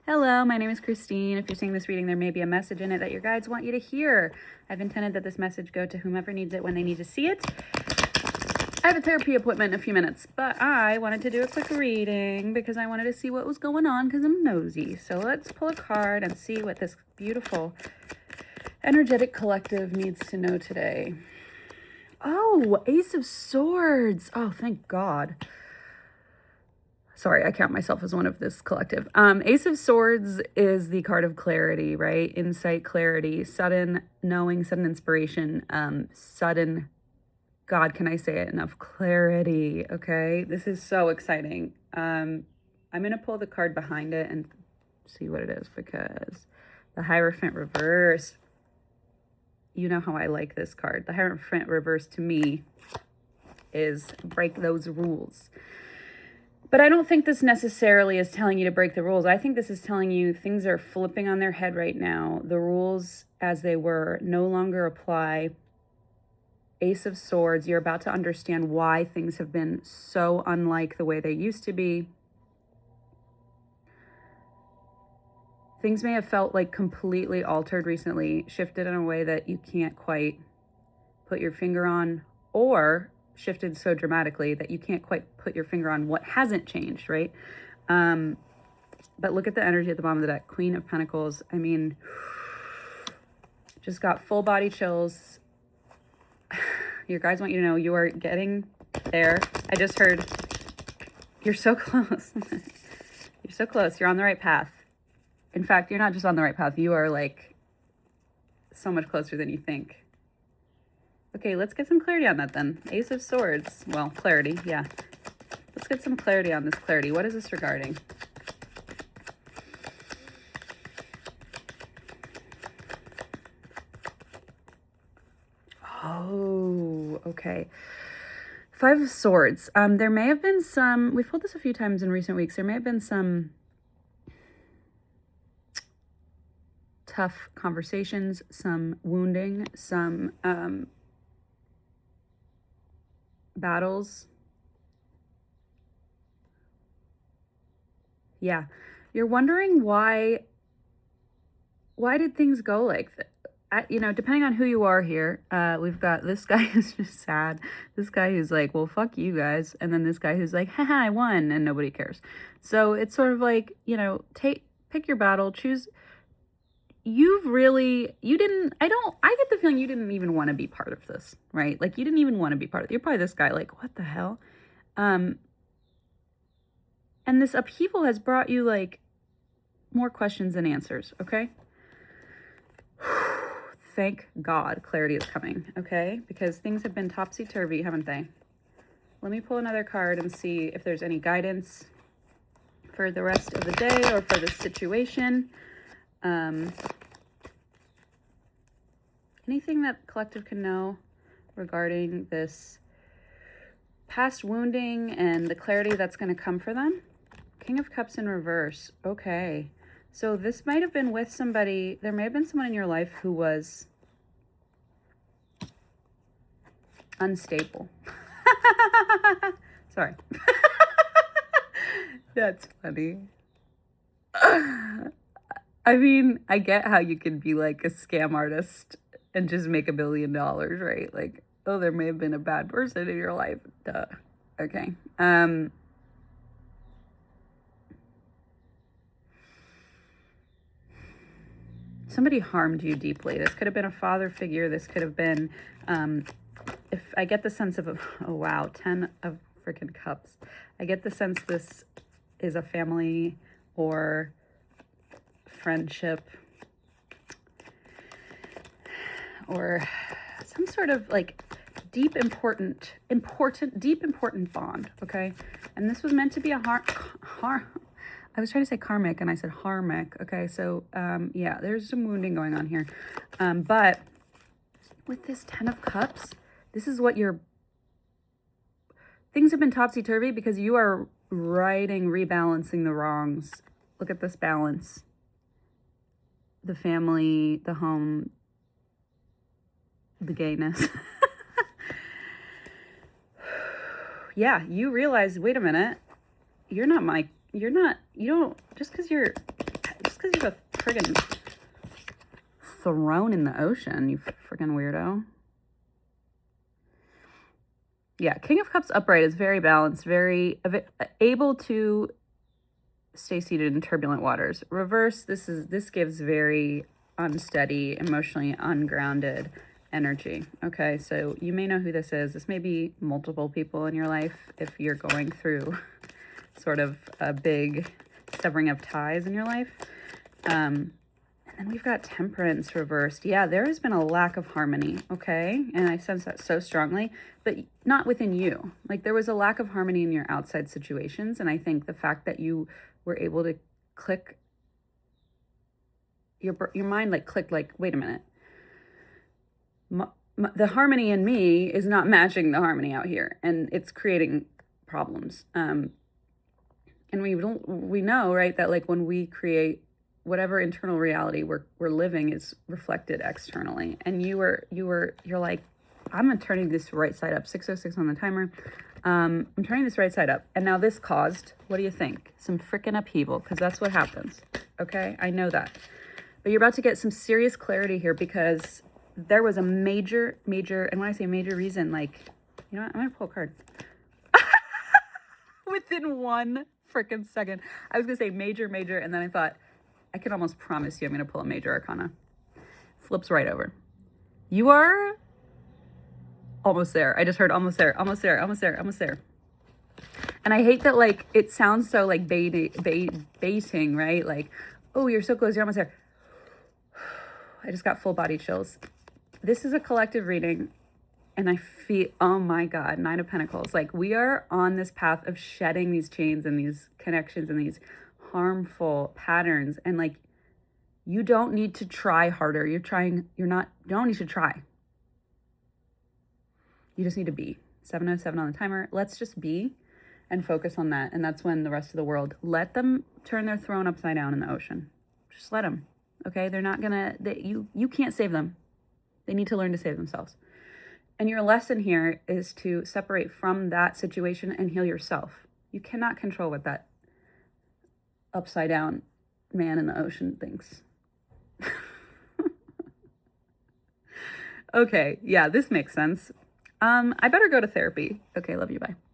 Hello, my name is Christine. If you're seeing this reading, there may be a message in it that your guides want you to hear. I've intended that this message go to whomever needs it when they need to see it. I have a therapy appointment in a few minutes, but I wanted to do a quick reading because I wanted to see what was going on because I'm nosy. So let's pull a card and see what this beautiful energetic collective needs to know today. Oh, Ace of Swords. Oh, thank God. Sorry, I count myself as one of this collective. Ace of Swords is the card of clarity, right? Insight, clarity, sudden knowing, sudden inspiration, sudden, God, can I say it enough? Clarity, okay? This is so exciting. I'm going to pull the card behind it and see what it is because the Hierophant reverse, you know how I like this card. The Hierophant reverse to me is break those rules. But I don't think this necessarily is telling you to break the rules. I think this is telling you things are flipping on their head right now. The rules as they were no longer apply. Ace of Swords, you're about to understand why things have been so unlike the way they used to be. Things may have felt like completely altered recently, shifted in a way that you can't quite put your finger on, or shifted so dramatically that you can't quite put your finger on what hasn't changed, right? But look at the energy at the bottom of the deck. Queen of Pentacles. I mean, just got full body chills. Your guys want you to know you are getting there. I just heard you're so close. You're so close. You're on the right path. In fact, you're not just on the right path. You are like so much closer than you think. Okay, let's get some clarity on that then. Ace of Swords. Well, clarity, yeah. Let's get some clarity on this clarity. What is this regarding? Oh, okay. Five of Swords. There may have been some, we've pulled this a few times in recent weeks, there may have been some tough conversations, some wounding, some battles. Yeah. You're wondering why did things go like that? Depending on who you are here, we've got this guy who's just sad. This guy who's like, well, fuck you guys. And then this guy who's like, haha, I won, and nobody cares. So it's sort of like, pick your battle, choose. I get the feeling you didn't even want to be part of this, right? Like you didn't even want to be part of it. You're probably this guy like, what the hell? And this upheaval has brought you like more questions than answers, okay? Thank God clarity is coming, okay? Because things have been topsy-turvy, haven't they? Let me pull another card and see if there's any guidance for the rest of the day or for the situation. Anything that collective can know regarding this past wounding and the clarity that's going to come for them? King of Cups in reverse. Okay. So this might have been with somebody. There may have been someone in your life who was unstable. Sorry. That's funny. I mean, I get how you can be like a scam artist and just make $1 billion, right? Like, oh, there may have been a bad person in your life. Duh. Okay. Somebody harmed you deeply. This could have been a father figure. This could have been, if I get the sense of, oh wow, 10 of freaking cups. I get the sense this is a family or friendship or some sort of like deep, important bond, okay? And this was meant to be a I was trying to say karmic and I said harmic, okay? So, yeah, there's some wounding going on here. But with this 10 of Cups, this is what things have been topsy-turvy because you are rebalancing the wrongs. Look at this balance. The family, the home, the gayness. Yeah, you realize, wait a minute, you don't, just because you're just because you have a friggin' throne in the ocean, you friggin' weirdo. Yeah, King of Cups upright is very balanced, very able to stay seated in turbulent waters. Reverse, this gives very unsteady, emotionally ungrounded energy. Okay, so you may know who this is. This may be multiple people in your life if you're going through sort of a big severing of ties in your life. And then we've got Temperance reversed. Yeah, there has been a lack of harmony, okay? And I sense that so strongly, but not within you. Like there was a lack of harmony in your outside situations. And I think the fact that you were able to click, your mind like clicked like, wait a minute. The harmony in me is not matching the harmony out here. And it's creating problems. And we know, right, that like when we create whatever internal reality we're living is reflected externally. And you're like, I'm turning this right side up. 6:06 on the timer. I'm turning this right side up. And now this caused, what do you think? Some freaking upheaval, because that's what happens. Okay, I know that. But you're about to get some serious clarity here because there was a major, and when I say major reason, like, you know what? I'm gonna pull a card. Within 1 freaking second. I was gonna say major, and then I thought, I can almost promise you I'm going to pull a major arcana. Flips right over. You are almost there. I just heard almost there. And I hate that, like, it sounds so, like, baiting, right? Like, oh, you're so close. You're almost there. I just got full body chills. This is a collective reading. And I feel, oh my God, 9 of Pentacles. Like, we are on this path of shedding these chains and these connections and these harmful patterns. And like, you don't need to try harder. You don't need to try. You just need to be. 7:07 on the timer. Let's just be and focus on that. And that's when the rest of the world, let them turn their throne upside down in the ocean. Just let them. Okay. They're not gonna, you can't save them. They need to learn to save themselves. And your lesson here is to separate from that situation and heal yourself. You cannot control what that upside down man in the ocean thinks. Okay, yeah, this makes sense. I better go to therapy. Okay, love you, bye.